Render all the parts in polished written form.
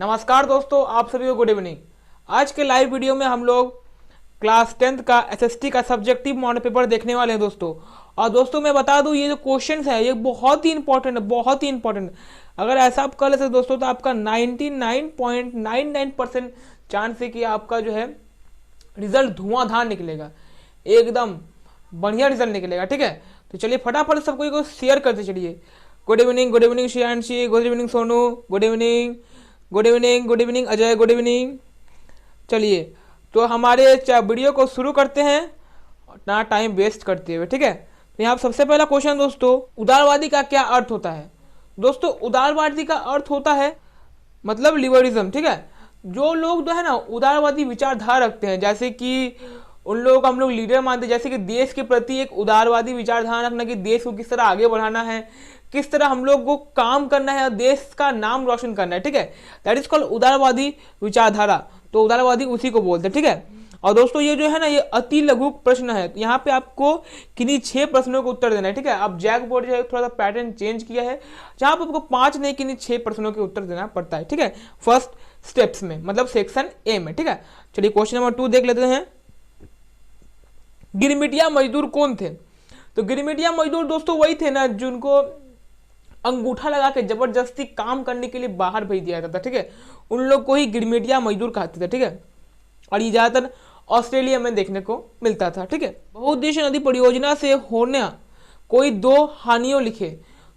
नमस्कार दोस्तों, आप सभी को गुड इवनिंग। आज के लाइव वीडियो में हम लोग क्लास 10th का एसएसटी का सब्जेक्टिव मॉडल पेपर देखने वाले हैं दोस्तों। और दोस्तों मैं बता दूं, ये जो क्वेश्चंस है ये बहुत ही इंपॉर्टेंट है, बहुत ही इंपॉर्टेंट। अगर ऐसा आप कर लेते दोस्तों तो आपका 99.99% चांस है कि आपका जो है रिजल्ट धुआंधार निकलेगा, एकदम बढ़िया रिजल्ट निकलेगा। ठीक है, तो चलिए फटाफट सब कोई को शेयर करते चलिए। Good evening Shreyanshi, good evening Sonu, good evening, good evening, good evening Ajay, good evening. चलिए तो हमारे वीडियो को शुरू करते हैं ना टाइम वेस्ट करते हुए। ठीक है, तो यहाँ सबसे पहला क्वेश्चन दोस्तों, उदारवादी का क्या अर्थ होता है। दोस्तों उदारवादी का अर्थ होता है मतलब लिबरलिज्म। ठीक है, जो लोग जो है ना उदारवादी विचारधारा रखते हैं, जैसे कि उन लोगों को हम लोग लीडर मानते हैं, जैसे कि देश के प्रति एक उदारवादी विचारधारा रखना कि देश को किस तरह आगे बढ़ाना है, किस तरह हम लोग को काम करना है और देश का नाम रोशन करना है। ठीक है, दैट इज कॉल्ड उदारवादी विचारधारा। तो उदारवादी उसी को बोलते हैं। ठीक है, और दोस्तों ये जो है ना ये अति लघु प्रश्न है, यहाँ पे आपको किन्हीं 6 प्रश्नों का उत्तर देना है। ठीक है, अब जैक बोर्ड जो है थोड़ा सा पैटर्न चेंज किया है, जहां पर आपको 5 नहीं किन्हीं 6 प्रश्नों के उत्तर देना पड़ता है। ठीक है, फर्स्ट स्टेप्स में मतलब सेक्शन ए में। ठीक है, चलिए क्वेश्चन नंबर 2 देख लेते हैं। गिरमिटिया मजदूर कौन थे। तो गिरमिटिया मजदूर दोस्तों वही थे ना जिनको अंगूठा लगा के जबरदस्ती काम करने के लिए बाहर भेज दिया जाता था। ठीक है, उन लोग को ही गिरमिटिया मजदूर कहते थे। ठीक है, और ये ज्यादातर ऑस्ट्रेलिया में देखने को मिलता था। ठीक है, बहुउद्देशीय नदी परियोजना से होने कोई 2 हानियों लिखे।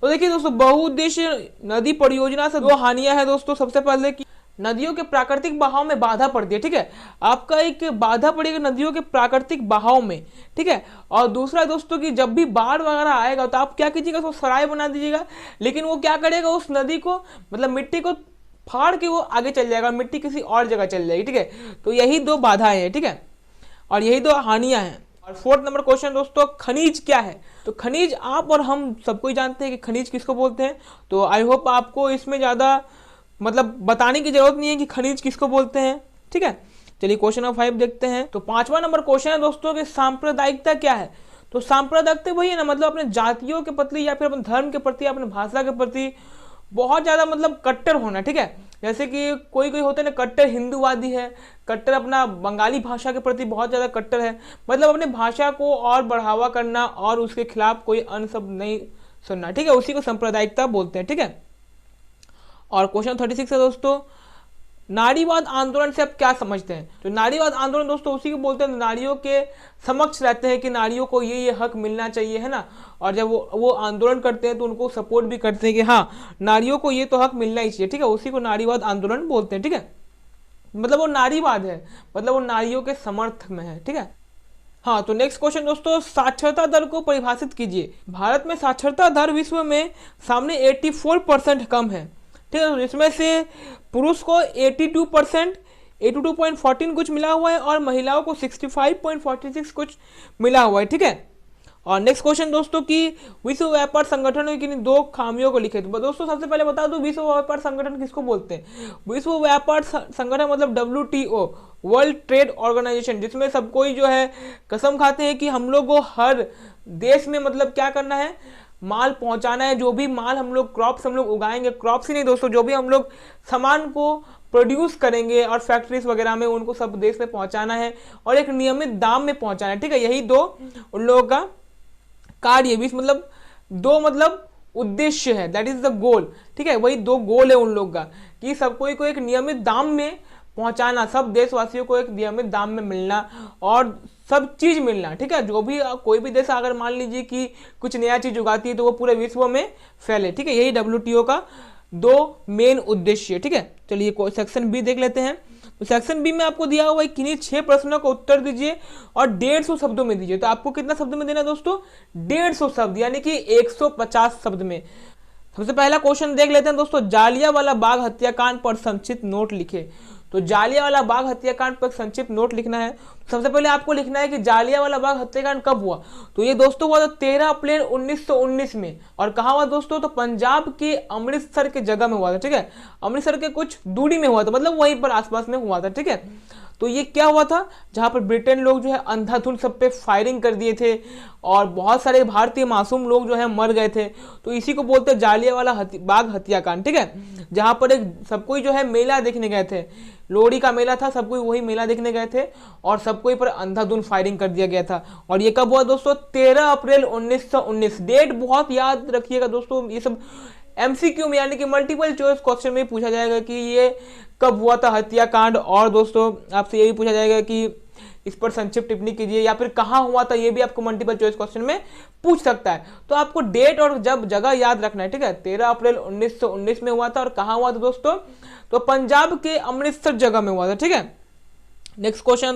तो देखिए दोस्तों, बहुउद्देशीय नदी परियोजना से 2 हानियां हैं दोस्तों। सबसे पहले कि नदियों के प्राकृतिक बहाव में बाधा पड़ती है। ठीक है, आपका एक बाधा पड़ेगा नदियों के प्राकृतिक बहाव में। ठीक है, और दूसरा दोस्तों कि जब भी बाढ़ वगैरह आएगा तो आप क्या कीजिएगा, उसको सराय बना दीजिएगा, लेकिन वो क्या करेगा उस नदी को मतलब मिट्टी को फाड़ के वो आगे चल जाएगा, मिट्टी किसी और जगह चल जाएगी। ठीक है, तो यही 2 बाधाएं हैं। ठीक है, और यही 2 हानियां हैं। और 4th नंबर क्वेश्चन दोस्तों, खनिज क्या है। तो खनिज आप और हम सबको ही जानते हैं कि खनिज किसको बोलते हैं। तो आई होप आपको इसमें ज्यादा मतलब बताने की जरूरत नहीं है कि खनिज किसको बोलते हैं। ठीक है, चलिए क्वेश्चन नंबर 5 देखते हैं। तो 5वां नंबर क्वेश्चन है दोस्तों कि सांप्रदायिकता क्या है। तो सांप्रदायिकता वही है ना, मतलब अपने जातियों के प्रति या फिर अपने धर्म के प्रति, अपने भाषा के प्रति बहुत ज्यादा मतलब कट्टर होना। ठीक है, जैसे कि कोई कोई होते हैं ना कट्टर हिंदूवादी है, कट्टर अपना बंगाली भाषा के प्रति बहुत ज्यादा कट्टर है, मतलब अपने भाषा को और बढ़ावा करना और उसके खिलाफ कोई अन्य शब्द नहीं सुनना। ठीक है, उसी को सांप्रदायिकता बोलते हैं। ठीक है, और क्वेश्चन 36 है दोस्तों, नारीवाद आंदोलन से आप क्या समझते हैं। तो नारीवाद आंदोलन दोस्तों उसी को बोलते हैं नारियों के समक्ष रहते हैं कि नारियों को ये हक मिलना चाहिए, है ना। और जब वो आंदोलन करते हैं तो उनको सपोर्ट भी करते हैं कि हाँ नारियों को ये तो हक मिलना ही चाहिए। ठीक है, उसी को नारीवाद आंदोलन बोलते हैं। ठीक है, मतलब वो नारीवाद है, मतलब वो नारियों के समर्थक में है। ठीक है, हाँ तो नेक्स्ट क्वेश्चन दोस्तों, साक्षरता दर को परिभाषित कीजिए। भारत में साक्षरता दर विश्व में सामने 84% कम है। ठीक है, तो इसमें से पुरुष को 82%, 82.14 कुछ मिला हुआ है और महिलाओं को 65.46 कुछ मिला हुआ है। ठीक है, और नेक्स्ट क्वेश्चन दोस्तों कि विश्व व्यापार संगठन में किन 2 खामियों को लिखे। तो दोस्तों सबसे पहले बता दूं विश्व व्यापार संगठन किसको बोलते हैं। विश्व व्यापार संगठन मतलब WTO, वर्ल्ड ट्रेड ऑर्गेनाइजेशन, जिसमें सब कोई जो है कसम खाते हैं कि हम लोग को हर देश में मतलब क्या करना है, माल पहुंचाना है। जो भी माल हम लोग क्रॉप्स हम लोग उगाएंगे, क्रॉप्स ही नहीं दोस्तों, जो भी हम लोग सामान को प्रोड्यूस करेंगे और फैक्ट्रीज वगैरह में उनको सब देश में पहुंचाना है और एक नियमित दाम में पहुंचाना है। ठीक है, यही 2 उन लोगों का कार्य भी मतलब 2 मतलब उद्देश्य है, दैट इज द गोल। ठीक है, वही 2 गोल है उन लोग का कि सब कोई को एक नियमित दाम में पहुंचाना, सब देशवासियों को एक नियमित दाम में मिलना और सब चीज मिलना। ठीक है, जो भी कोई भी देश अगर मान लीजिए कि कुछ नया चीज उगाती है तो वो पूरे विश्व में फैले। ठीक है, यही WTO का 2 मेन उद्देश्य। ठीक है, चलिए सेक्शन बी देख लेते हैं। तो सेक्शन बी में आपको दिया हुआ है किन्हीं 6 प्रश्नों का उत्तर दीजिए और 150 शब्दों में दीजिए। तो आपको कितना शब्द में देना है दोस्तों, 150 शब्द, यानी कि 150 शब्द में। सबसे पहला क्वेश्चन देख लेते हैं दोस्तों, जालियांवाला बाग हत्याकांड पर संक्षिप्त नोट लिखे। तो जालियांवाला बाग हत्याकांड पर संक्षिप्त नोट लिखना है। सबसे पहले आपको लिखना है कि जालियांवाला बाग हत्याकांड कब हुआ। तो ये दोस्तों हुआ था 13 अप्रैल 1919 में। और कहाँ हुआ दोस्तों, तो पंजाब के अमृतसर के जगह में हुआ था। ठीक है, अमृतसर के कुछ दूरी में हुआ था, मतलब वहीं पर आसपास में हुआ था। ठीक है, तो ये क्या हुआ था, जहाँ पर ब्रिटेन लोग जो है अंधाधुंध सब पे फायरिंग कर दिए थे और बहुत सारे भारतीय मासूम लोग जो है मर गए थे। तो इसी को बोलते हैं जालियांवाला बाग हत्याकांड, ठीक है, जहाँ पर एक सब कोई जो है मेला देखने गए थे, लोहड़ी का मेला था, सब कोई वही मेला देखने गए थे और सब कोई पर अंधाधुंध फायरिंग कर दिया गया था। और ये कब हुआ दोस्तों, 13 अप्रैल 1919। डेट बहुत याद रखिएगा दोस्तों, ये सब एमसीक्यू में यानी कि मल्टीपल चॉइस क्वेश्चन में पूछा जाएगा कि ये कब हुआ था हत्याकांड, और दोस्तों आपसे ये भी पूछा जाएगा कि इस पर संक्षिप्त टिप्पणी कीजिए, या फिर कहाँ हुआ था, ये भी आपको मल्टीपल चॉइस क्वेश्चन में पूछ सकता है। तो आपको डेट और जब जगह याद रखना है, ठीक है। 13 अप्रैल 1919 में हुआ था, और कहाँ हुआ था दोस्तों, तो पंजाब के अमृतसर जगह में हुआ था, ठीक है। नेक्स्ट क्वेश्चन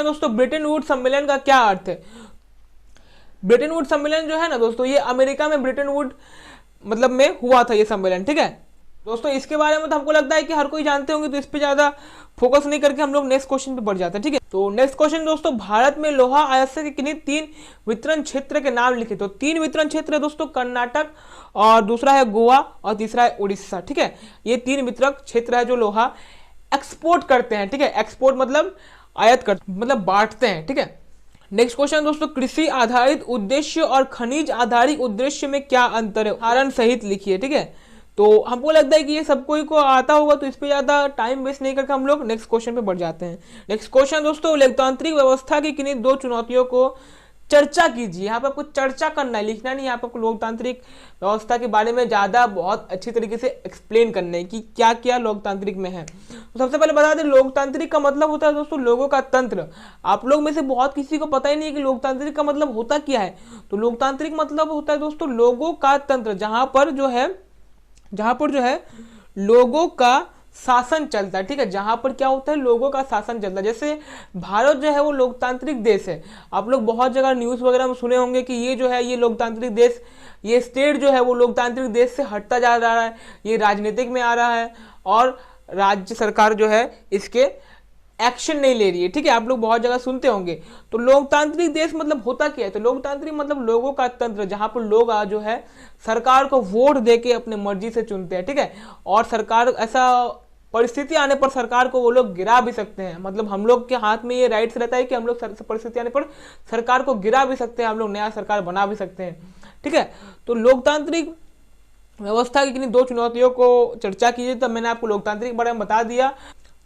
दोस्तों, ब्रिटेन वुड्स सम्मेलन का क्या अर्थ है। ब्रिटेन वुड्स सम्मेलन जो है ना दोस्तों, ये अमेरिका में ब्रिटेन वुड मतलब में हुआ था ये सम्मेलन, ठीक है दोस्तों। इसके बारे में तो हमको लगता है कि हर कोई जानते होंगे, तो इस पे ज्यादा फोकस नहीं करके हम लोग नेक्स्ट क्वेश्चन पे बढ़ जाते हैं, ठीक है। तो नेक्स्ट क्वेश्चन दोस्तों, भारत में लोहा अयस्क के किन्हीं 3 वितरण क्षेत्र के नाम लिखे। तो 3 वितरण क्षेत्र है दोस्तों, कर्नाटक, और दूसरा है गोवा, और तीसरा है उड़ीसा, ठीक है। ये 3 वितरक क्षेत्र है जो लोहा एक्सपोर्ट करते हैं, ठीक है। एक्सपोर्ट मतलब आयात करते, मतलब बांटते हैं, ठीक है। नेक्स्ट क्वेश्चन दोस्तों, कृषि आधारित उद्देश्य और खनिज आधारित उद्देश्य में क्या अंतर है, उदाहरण सहित लिखिए, ठीक है। तो हमको लगता है कि ये सब कोई को आता होगा, तो इस पे ज्यादा टाइम वेस्ट नहीं करके हम लोग नेक्स्ट क्वेश्चन पे बढ़ जाते हैं। नेक्स्ट क्वेश्चन दोस्तों, लोकतांत्रिक व्यवस्था की किन्हीं 2 चुनौतियों को चर्चा कीजिए। यहाँ पे आपको चर्चा करना है, लिखना नहीं है। यहाँ पे आपको लोकतांत्रिक व्यवस्था के बारे में ज्यादा बहुत अच्छी तरीके से एक्सप्लेन करना है कि क्या क्या लोकतांत्रिक में है। तो सबसे पहले बता दें, लोकतांत्रिक का मतलब होता है दोस्तों लोगों का तंत्र। आप लोग में से बहुत किसी को पता ही नहीं है कि लोकतांत्रिक का मतलब होता क्या है। तो लोकतांत्रिक मतलब होता है दोस्तों लोगों का तंत्र, जहां पर जो है लोगों का शासन चलता है, ठीक है। जहां पर क्या होता है, लोगों का शासन चलता है। जैसे भारत जो है वो लोकतांत्रिक देश है। आप लोग बहुत जगह न्यूज वगैरह में सुने होंगे कि ये जो है ये लोकतांत्रिक देश, ये स्टेट जो है वो लोकतांत्रिक देश से हटता जा रहा है, ये राजनीतिक में आ रहा है, और राज्य सरकार जो है इसके एक्शन नहीं ले रही है, ठीक है। आप लोग बहुत जगह सुनते होंगे। तो लोकतांत्रिक देश मतलब होता क्या है, तो लोकतांत्रिक मतलब लोगों का तंत्र, जहां पर लोग जो है सरकार को वोट देके अपने मर्जी से चुनते हैं, ठीक है। और सरकार, ऐसा परिस्थिति आने पर सरकार को वो लोग गिरा भी सकते हैं। मतलब हम लोग के हाथ में ये राइट्स रहता है कि हम लोग परिस्थिति आने पर सरकार को गिरा भी सकते हैं, हम लोग नया सरकार बना भी सकते हैं, ठीक है। तो लोकतांत्रिक व्यवस्था की किन्हीं 2 चुनौतियों को चर्चा कीजिए। तो मैंने आपको लोकतांत्रिक बारे में बता दिया।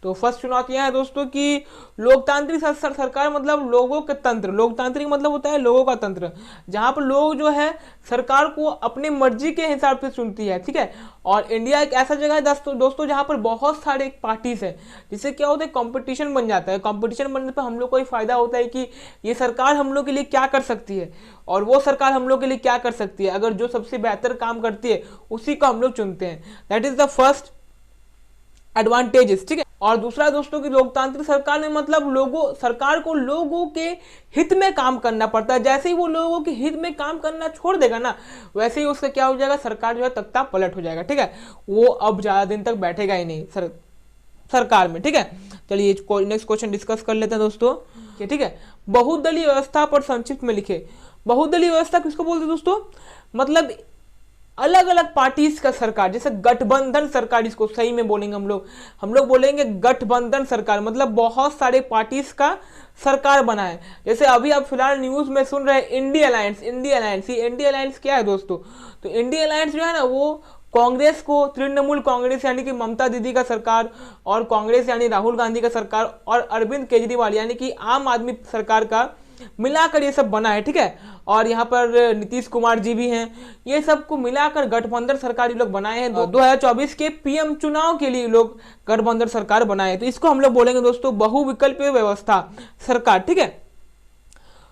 तो फर्स्ट चुनौतियां हैं दोस्तों कि लोकतांत्रिक सरकार मतलब लोगों के तंत्र। लोकतांत्रिक मतलब होता है लोगों का तंत्र, जहां पर लोग जो है सरकार को अपनी मर्जी के हिसाब से चुनती है, ठीक है। और इंडिया एक ऐसा जगह है दोस्तों जहां पर बहुत सारे पार्टीज है, जिससे क्या होता है कंपटीशन बन जाता है। कंपटीशन बनने पर हम लोग को फायदा होता है कि ये सरकार हम लोग के लिए क्या कर सकती है और वो सरकार हम लोग के लिए क्या कर सकती है। अगर जो सबसे बेहतर काम करती है उसी को हम लोग चुनते हैं। That is the first advantages, ठीक है। और दूसरा दोस्तों की लोकतांत्रिक सरकार में मतलब सरकार को लोगों के हित में काम करना पड़ता है। जैसे ही वो लोगों के हित में काम करना छोड़ देगा ना, वैसे ही उसका क्या हो जाएगा, सरकार जो है तख्ता पलट हो जाएगा, ठीक है। वो अब ज्यादा दिन तक बैठेगा ही नहीं सरकार में, ठीक है। चलिए नेक्स्ट क्वेश्चन डिस्कस कर लेते हैं दोस्तों, ठीक है। बहुदलीय व्यवस्था पर संक्षिप्त में लिखे। बहुदलीय व्यवस्था किसको बोलते हैं दोस्तों, मतलब अलग अलग पार्टीज का सरकार, जैसे गठबंधन सरकार, इसको सही में बोलेंगे हम लोग बोलेंगे गठबंधन सरकार, मतलब बहुत सारे पार्टीज का सरकार बना है। जैसे अभी आप फिलहाल न्यूज में सुन रहे हैं इंडिया अलायंस। ये इंडिया अलायंस क्या है दोस्तों, तो इंडिया अलायंस जो है ना वो कांग्रेस को, तृणमूल कांग्रेस यानी कि ममता दीदी का सरकार, और कांग्रेस यानी राहुल गांधी का सरकार, और अरविंद केजरीवाल यानी कि आम आदमी सरकार का मिलाकर ये सब बना है, ठीक है। और यहाँ पर नीतीश कुमार जी भी हैं। ये सब को मिलाकर गठबंधन सरकार ये लोग बनाए हैं। 2024 के पीएम चुनाव के लिए लोग गठबंधन सरकार बनाए हैं। तो इसको हम लोग बोलेंगे दोस्तों बहुविकल्पीय व्यवस्था सरकार, ठीक है।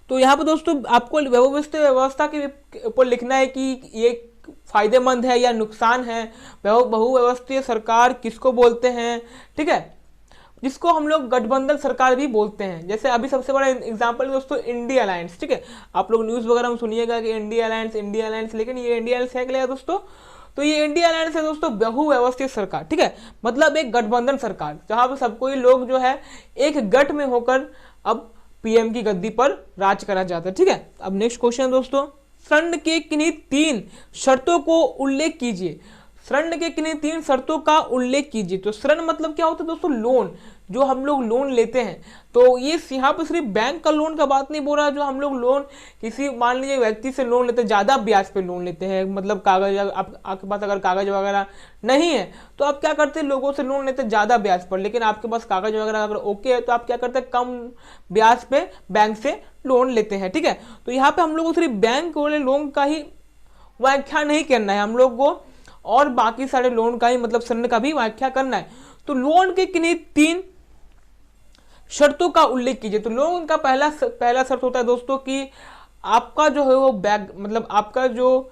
तो यहाँ पर दोस्तों आपको व्यवस्था के ऊपर लिखना है कि ये फायदेमंद है या नुकसान है। बहुव्यवस्थीय सरकार किसको बोलते हैं, ठीक है, जिसको हम लोग गठबंधन सरकार भी बोलते हैं। जैसे अभी सबसे बड़ा एग्जांपल दोस्तों इंडिया अलायंस, ठीक है। आप लोग न्यूज वगैरह में सुनिएगा कि इंडिया अलायंस, लेकिन ये इंडिया अलायंस है क्या दोस्तों, तो ये इंडिया अलायंस है दोस्तों बहुव्यवस्थित सरकार, ठीक है। मतलब एक गठबंधन सरकार जहां पर सब कोई लोग जो है एक गठ में होकर अब पीएम की गद्दी पर राज करा जाता है, ठीक है। अब नेक्स्ट क्वेश्चन दोस्तों, संघ के किन्हीं 3 शर्तों को उल्लेख कीजिए। ऋण के किन्हीं 3 शर्तों का उल्लेख कीजिए। तो ऋण मतलब क्या होता है दोस्तों? लोन, जो हम लोग लोन लेते हैं। तो ये यहाँ पे सिर्फ बैंक का लोन का बात नहीं बोल रहा है, जो हम लोग लोन किसी मान लीजिए व्यक्ति से लोन लेते हैं, ज़्यादा ब्याज पे लोन लेते हैं, मतलब कागज आपके पास अगर कागज वगैरह नहीं है तो आप क्या करते हैं, लोगों से लोन लेते हैं ज़्यादा ब्याज पर, लेकिन आपके पास कागज वगैरह अगर ओके है तो आप क्या करते हैं, कम ब्याज पे बैंक से लोन लेते हैं। ठीक है, तो यहाँ पे हम लोग को सिर्फ बैंक वाले लोन का ही व्याख्या नहीं करना है, हम लोग को और बाकी सारे लोन का ही मतलब ऋण का भी व्याख्या करना है। तो लोन के किन्हीं 3 शर्तों का उल्लेख कीजिए। तो लोन का पहला शर्त होता है दोस्तों कि आपका जो है वो मतलब आपका जो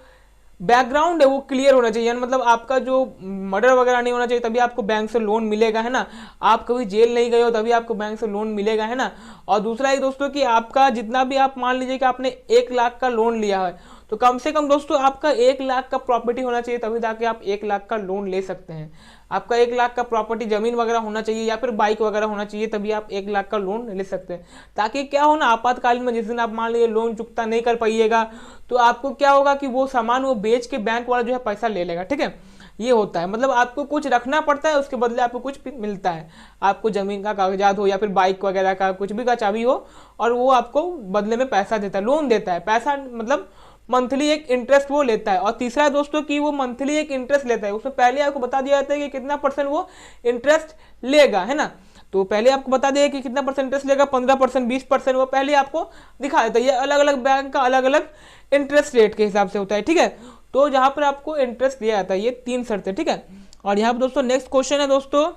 बैकग्राउंड है वो क्लियर होना चाहिए, मतलब आपका जो मर्डर वगैरह नहीं होना चाहिए तभी आपको बैंक से लोन मिलेगा, है ना। आप कभी जेल नहीं गए हो तभी आपको बैंक से लोन मिलेगा, है ना। और दूसरा ही दोस्तों कि आपका जितना भी आप मान लीजिए कि आपने 1 लाख का लोन लिया है तो कम से कम दोस्तों आपका 1 लाख का प्रॉपर्टी होना चाहिए, तभी जाके आप 1 लाख का लोन ले सकते हैं। आपका 1 लाख का प्रॉपर्टी जमीन वगैरह होना चाहिए या फिर बाइक वगैरह होना चाहिए, तभी आप 1 लाख का लोन ले सकते हैं। ताकि क्या हो ना, आपातकालीन में जिस दिन आप मान लीजिए लोन चुकता नहीं कर पाइएगा तो आपको क्या होगा कि वो सामान वो बेच के बैंक वाला जो है पैसा ले लेगा। ठीक है, ये होता है, मतलब आपको कुछ रखना पड़ता है, उसके बदले आपको कुछ मिलता है। आपको जमीन का कागजात हो या फिर बाइक वगैरह का कुछ भी का चाबी हो, और वो आपको बदले में पैसा देता है, लोन देता है। पैसा मतलब मंथली एक इंटरेस्ट वो लेता है। और तीसरा है दोस्तों कि वो मंथली एक इंटरेस्ट लेता है, उसमें पहले आपको बता दिया जाता है कि कितना % वो इंटरेस्ट लेगा, है ना। तो पहले आपको बता दिया कि कितना % इंटरेस्ट लेगा, 15%, 20%, वो पहले आपको दिखा देता है। ये अलग अलग बैंक का अलग अलग इंटरेस्ट रेट के हिसाब से होता है। ठीक है, तो जहां पर आपको इंटरेस्ट दिया जाता है, ये 3 शर्तें। ठीक है, और यहाँ पर दोस्तों नेक्स्ट क्वेश्चन है दोस्तों,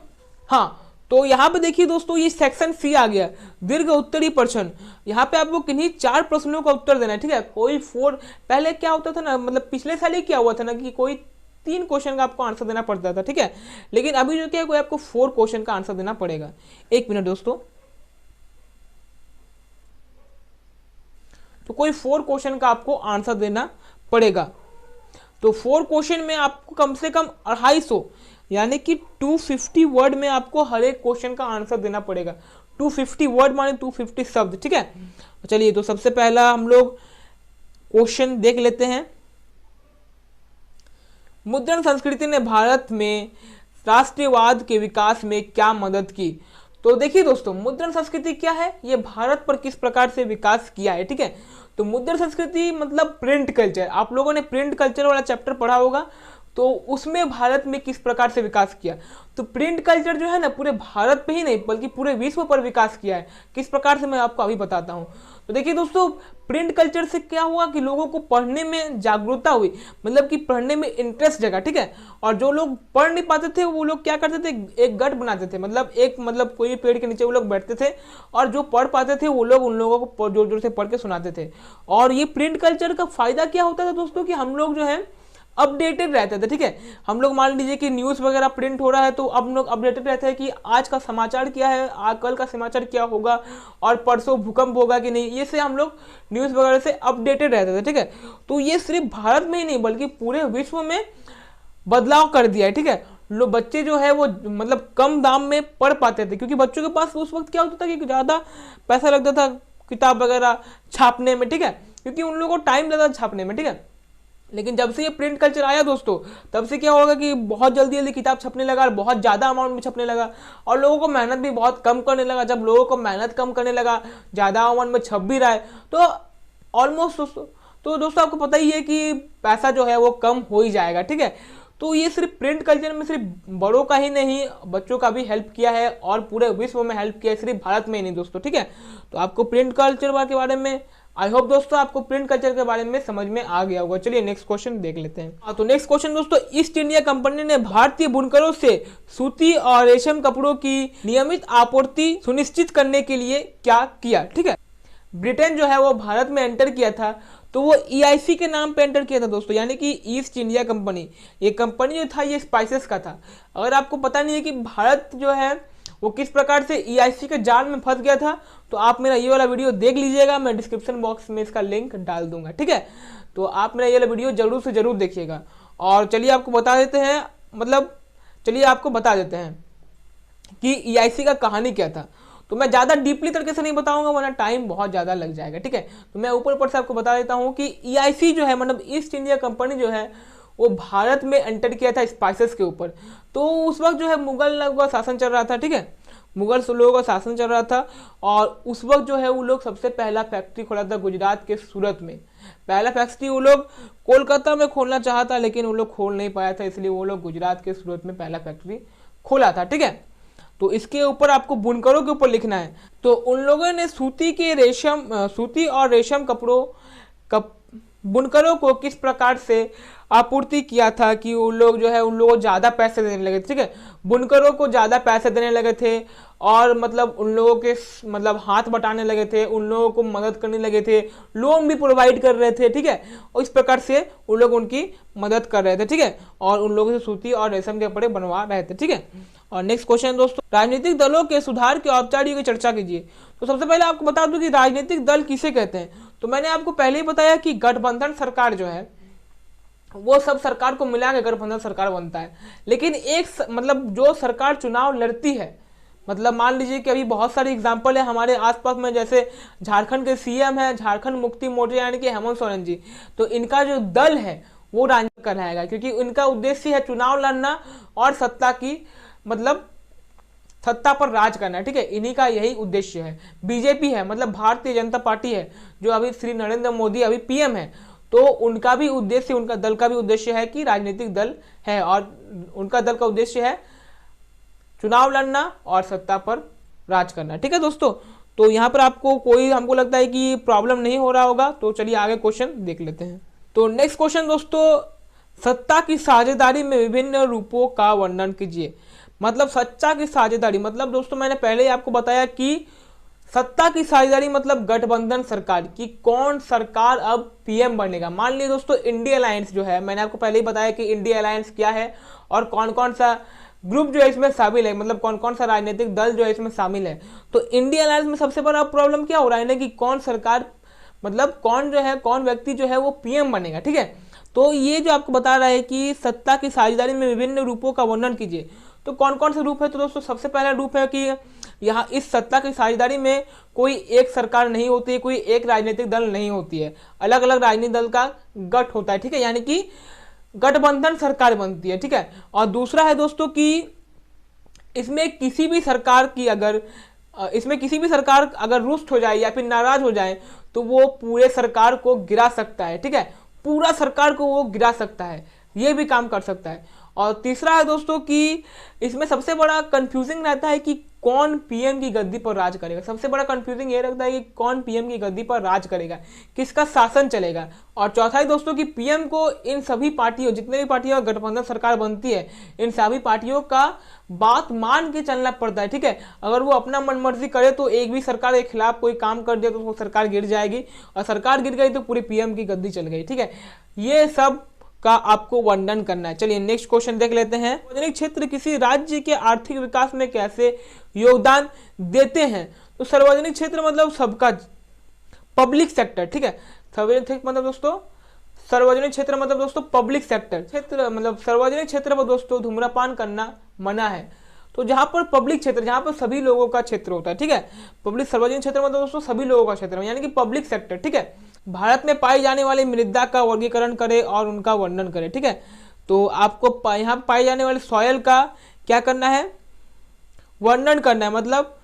हाँ तो यहाँ पे देखिए दोस्तों ये सेक्शन सी आ गया, दीर्घ उत्तरी प्रश्न। यहाँ पे आपको किन्हीं 4 प्रश्नों का उत्तर देना है। ठीक है, कोई 4, पहले क्या होता था ना, मतलब पिछले साल ही क्या हुआ था ना कि कोई 3 क्वेश्चन का आपको आंसर देना पड़ता था। ठीक है, लेकिन अभी जो क्या कोई आपको 4 क्वेश्चन का आंसर देना पड़ेगा। 1 मिनट दोस्तों, तो कोई 4 क्वेश्चन का आपको आंसर देना पड़ेगा। तो 4 क्वेश्चन में आपको कम से कम 250 यानी कि 250 वर्ड में आपको हर एक क्वेश्चन का आंसर देना पड़ेगा। 250 वर्ड माने 250 शब्द। ठीक है, तो चलिए, तो सबसे पहला हम लोग क्वेश्चन देख लेते हैं। मुद्रण संस्कृति ने भारत में राष्ट्रवाद के विकास में क्या मदद की? तो देखिए दोस्तों, मुद्रण संस्कृति क्या है, ये भारत पर किस प्रकार से विकास किया है। ठीक है, तो मुद्रण संस्कृति मतलब प्रिंट कल्चर। आप लोगों ने प्रिंट कल्चर वाला चैप्टर पढ़ा होगा, तो उसमें भारत में किस प्रकार से विकास किया। तो प्रिंट कल्चर जो है ना पूरे भारत पे ही नहीं बल्कि पूरे विश्व पर विकास किया है। किस प्रकार से मैं आपको अभी बताता हूँ। तो देखिए दोस्तों, प्रिंट कल्चर से क्या हुआ कि लोगों को पढ़ने में जागरूकता हुई, मतलब कि पढ़ने में इंटरेस्ट जगा। ठीक है, और जो लोग पढ़ नहीं पाते थे वो लोग क्या करते थे, एक गट बनाते थे, मतलब कोई पेड़ के नीचे वो लोग बैठते थे और जो पढ़ पाते थे वो लोग उन लोगों को जोर जोर से पढ़ के सुनाते थे। और ये प्रिंट कल्चर का फायदा क्या होता था दोस्तों कि हम लोग जो है अपडेटेड रहते थे। ठीक है, हम लोग मान लीजिए कि न्यूज़ वगैरह प्रिंट हो रहा है तो अब लोग अपडेटेड रहते हैं कि आज का समाचार क्या है, आज कल का समाचार क्या होगा और परसों भूकंप होगा कि नहीं, ये से हम लोग न्यूज़ वगैरह से अपडेटेड रहते थे। ठीक है, तो ये सिर्फ भारत में ही नहीं बल्कि पूरे विश्व में बदलाव कर दिया है। ठीक है, लोग बच्चे जो है वो मतलब कम दाम में पढ़ पाते थे, क्योंकि बच्चों के पास उस वक्त क्या होता था कि ज़्यादा पैसा लगता था किताब वगैरह छापने में। ठीक है, क्योंकि उन लोगों को टाइम लगता था छापने में। ठीक है, लेकिन जब से ये प्रिंट कल्चर आया दोस्तों, तब से क्या होगा कि बहुत जल्दी जल्दी किताब छपने लगा और बहुत ज़्यादा अमाउंट में छपने लगा और लोगों को मेहनत भी बहुत कम करने लगा। जब लोगों को मेहनत कम करने लगा, ज़्यादा अमाउंट में छप भी रहा है, तो ऑलमोस्ट दोस्तों आपको पता ही है कि पैसा जो है वो कम हो ही जाएगा। ठीक है, तो ये सिर्फ प्रिंट कल्चर में सिर्फ बड़ों का ही नहीं, बच्चों का भी हेल्प किया है और पूरे विश्व में हेल्प किया है, सिर्फ भारत में ही नहीं दोस्तों। ठीक है, तो आपको प्रिंट कल्चर के बारे में आई होप दोस्तों आपको प्रिंट कल्चर के बारे में समझ में आ गया होगा। चलिए नेक्स्ट क्वेश्चन देख लेते हैं। तो नेक्स्ट क्वेश्चन दोस्तों, ईस्ट इंडिया कंपनी ने भारतीय बुनकरों से सूती और रेशम कपड़ों की नियमित आपूर्ति सुनिश्चित करने के लिए क्या किया? ठीक है, ब्रिटेन जो है वो भारत में एंटर किया था, तो वो EIC के नाम पे एंटर किया था दोस्तों, यानी कि ईस्ट इंडिया कंपनी। ये कंपनी जो था ये स्पाइसेस का था। अगर आपको पता नहीं है कि भारत जो है वो किस प्रकार से EIC के जाल में फंस गया था, तो आप मेरा ये वाला वीडियो देख लीजिएगा, मैं डिस्क्रिप्शन बॉक्स में इसका लिंक डाल दूंगा। ठीक है, तो आप मेरा ये वाला वीडियो जरूर से जरूर देखिएगा। और चलिए आपको बता देते हैं, कि EIC का कहानी क्या था। तो मैं ज़्यादा डीपली तरीके से नहीं बताऊंगा वरना टाइम बहुत ज़्यादा लग जाएगा। ठीक है, तो मैं ऊपर से आपको बता देता हूँ कि EIC जो है मतलब ईस्ट इंडिया कंपनी जो है वो भारत में एंटर किया था स्पाइसेस के ऊपर। तो उस वक्त जो है मुगल लोगों का शासन चल रहा था, ठीक है, मुगल लोगों का शासन चल रहा था। और उस वक्त जो है वो लोग सबसे पहला फैक्ट्री खोला था गुजरात के सूरत में। पहला फैक्ट्री वो लोग कोलकाता में खोलना चाहता, लेकिन वो लोग खोल नहीं पाया था, इसलिए वो लोग गुजरात के सूरत में पहला फैक्ट्री खोला था, ठीक है। तो इसके ऊपर आपको बुनकरों के ऊपर लिखना है। तो उन लोगों ने सूती और रेशम कपड़ों कप बुनकरों को किस प्रकार से आपूर्ति किया था कि उन लोग जो है उन लोगों को ज़्यादा पैसे देने लगे, ठीक है, बुनकरों को ज़्यादा पैसे देने लगे थे। और मतलब उन लोगों के मतलब हाथ बटाने लगे थे, उन लोगों को मदद करने लगे थे, लोन भी प्रोवाइड कर रहे थे, ठीक है। और इस प्रकार से उन लोग उनकी मदद कर रहे थे, ठीक है, और उन लोगों से सूती और रेशम के कपड़े बनवा रहे थे, ठीक है। और नेक्स्ट क्वेश्चन दोस्तों, राजनीतिक दलों के सुधार के औपचारिक की चर्चा कीजिए। तो सबसे पहले आपको बता दूं कि राजनीतिक दल किसे कहते हैं। तो मैंने आपको पहले ही बताया कि गठबंधन सरकार जो है वो सब सरकार को मिला के गठबंधन सरकार बनता है। लेकिन एक मतलब जो सरकार चुनाव लड़ती है, मतलब मान लीजिए कि अभी बहुत सारे एग्जाम्पल है हमारे आसपास में, जैसे झारखंड के सीएम है झारखंड मुक्ति मोर्चा यानी कि हेमंत सोरेन जी। तो इनका जो दल है वो राजनीति कराएगा, क्योंकि इनका उद्देश्य है चुनाव लड़ना और सत्ता की मतलब सत्ता पर राज करना है, ठीक है, इन्हीं का यही उद्देश्य है। बीजेपी है मतलब भारतीय जनता पार्टी है, जो अभी श्री नरेंद्र मोदी अभी पीएम है, तो उनका भी उद्देश्य, उनका दल का भी उद्देश्य है कि राजनीतिक दल है और उनका दल का उद्देश्य है चुनाव लड़ना और सत्ता पर राज करना, ठीक है दोस्तों। तो यहाँ पर आपको कोई हमको लगता है कि प्रॉब्लम नहीं हो रहा होगा, तो चलिए आगे क्वेश्चन देख लेते हैं। तो नेक्स्ट क्वेश्चन दोस्तों, सत्ता की साझेदारी में विभिन्न रूपों का वर्णन कीजिए। मतलब सत्ता की साझेदारी मतलब दोस्तों मैंने पहले ही आपको बताया कि सत्ता की साझेदारी मतलब गठबंधन सरकार की कौन सरकार अब पीएम बनेगा। मान लीजिए दोस्तों इंडिया अलायंस जो है, मैंने आपको पहले ही बताया कि इंडिया अलायंस क्या है और कौन कौन सा ग्रुप जो है इसमें शामिल है, मतलब कौन कौन सा राजनीतिक दल जो है इसमें शामिल है। तो इंडिया अलायंस में सबसे बड़ा प्रॉब्लम क्या हो रहा है ना कि कौन सरकार मतलब कौन जो है कौन व्यक्ति जो है वो पीएम बनेगा, ठीक है। तो ये जो आपको बता रहा है कि सत्ता की साझेदारी में विभिन्न रूपों का वर्णन कीजिए। तो कौन कौन से रूप है, तो दोस्तों सबसे पहला रूप है कि यहाँ इस सत्ता की साझेदारी में कोई एक सरकार नहीं होती है, कोई एक राजनीतिक दल नहीं होती है, अलग अलग राजनीतिक दल का गठ होता है, ठीक है, यानी कि गठबंधन सरकार बनती है, ठीक है। और दूसरा है दोस्तों कि इसमें किसी भी सरकार अगर रुष्ट हो जाए या फिर नाराज हो जाए तो वो पूरे सरकार को गिरा सकता है, ठीक है, पूरा सरकार को वो गिरा सकता है, ये भी काम कर सकता है। और तीसरा है दोस्तों कि इसमें सबसे बड़ा कंफ्यूजिंग रहता है कि कौन पीएम की गद्दी पर राज करेगा। सबसे बड़ा कंफ्यूजिंग ये रहता है कि कौन पीएम की गद्दी पर राज करेगा, किसका शासन चलेगा। और चौथा है दोस्तों कि पीएम को इन सभी पार्टियों जितने भी पार्टियों गठबंधन सरकार बनती है इन सभी पार्टियों का बात मान के चलना पड़ता है, ठीक है। अगर वो अपना मनमर्जी करे तो एक भी सरकार के खिलाफ कोई काम कर दिया तो वो सरकार गिर जाएगी, और सरकार गिर गई तो पूरी पीएम की गद्दी चल गई, ठीक है। ये सब का आपको वर्णन करना है। चलिए नेक्स्ट क्वेश्चन देख लेते हैं। सार्वजनिक क्षेत्र किसी राज्य के आर्थिक विकास में कैसे योगदान देते हैं। तो सार्वजनिक क्षेत्र मतलब सबका पब्लिक सेक्टर, ठीक है। सार्वजनिक मतलब दोस्तों पब्लिक सेक्टर क्षेत्र मतलब सार्वजनिक क्षेत्र पर दोस्तों धूम्रपान करना मना है। तो जहां पर पब्लिक क्षेत्र जहां पर सभी लोगों का क्षेत्र होता है, ठीक है, पब्लिक सार्वजनिक क्षेत्र मतलब दोस्तों सभी लोगों का क्षेत्र यानी कि पब्लिक सेक्टर, ठीक है। भारत में पाई जाने वाली मृदा का वर्गीकरण करें और उनका वर्णन करें, ठीक है। तो आपको यहाँ पाई जाने वाली सॉयल का क्या करना है, वर्णन करना है, मतलब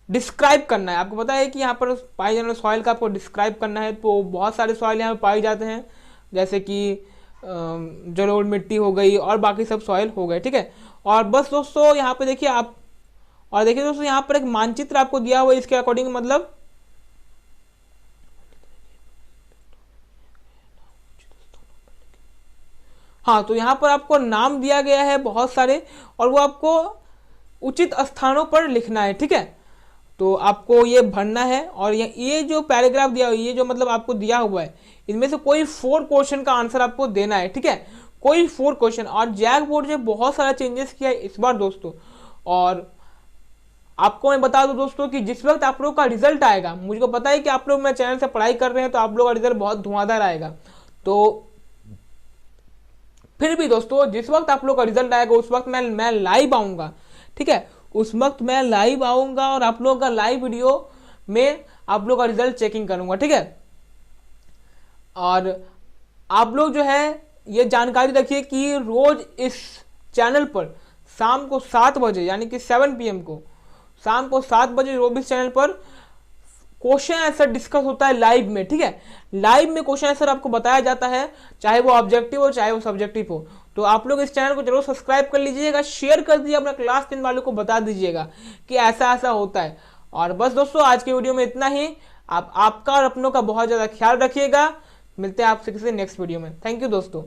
डिस्क्राइब करना है। आपको पता है कि यहाँ पर पाई जाने वाले सॉयल का आपको डिस्क्राइब करना है। तो बहुत सारे सॉयल यहाँ पर पाए जाते हैं, जैसे कि जलोढ़ मिट्टी हो गई और बाकी सब सॉयल हो गए, ठीक है। और बस दोस्तों यहाँ पे देखिए आप, और देखिए दोस्तों यहाँ पर एक मानचित्र आपको दिया हुआ है, इसके अकॉर्डिंग मतलब हाँ, तो यहाँ पर आपको नाम दिया गया है बहुत सारे और वो आपको उचित स्थानों पर लिखना है, ठीक है। तो आपको ये भरना है और ये जो पैराग्राफ दिया हुआ है, ये जो मतलब आपको दिया हुआ है, इनमें से कोई 4 क्वेश्चन का आंसर आपको देना है, ठीक है, कोई 4 क्वेश्चन। और जैक बोर्ड ने बहुत सारा चेंजेस किया है इस बार दोस्तों। और आपको मैं बता दूं दोस्तों कि जिस वक्त आप लोग का रिजल्ट आएगा, मुझको पता है कि आप लोग मेरे चैनल से पढ़ाई कर रहे हैं तो आप लोग का रिजल्ट बहुत धुआंधार आएगा। तो फिर भी दोस्तों जिस वक्त आप लोग का रिजल्ट आएगा उस वक्त मैं लाइव आऊंगा, ठीक है, उस वक्त मैं लाइव आऊंगा और आप लोगों का लाइव वीडियो में आप लोग का रिजल्ट चेकिंग करूंगा, ठीक है। और आप लोग जो है ये जानकारी रखिए कि रोज इस चैनल पर शाम को 7 बजे यानी कि 7 PM को, शाम को 7 बजे रोज इस चैनल पर क्वेश्चन आंसर डिस्कस होता है लाइव में। ठीक है, लाइव में क्वेश्चन आंसर आपको बताया जाता है, चाहे वो ऑब्जेक्टिव हो चाहे वो सब्जेक्टिव हो। तो आप लोग इस चैनल को जरूर सब्सक्राइब कर लीजिएगा, शेयर कर दीजिए, अपना क्लास 10 वालों को बता दीजिएगा कि ऐसा ऐसा होता है। और बस दोस्तों, आज के वीडियो में इतना ही। आप आपका और अपनों का बहुत ज़्यादा ख्याल रखिएगा। मिलते हैं आपसे किसी नेक्स्ट वीडियो में। थैंक यू दोस्तों।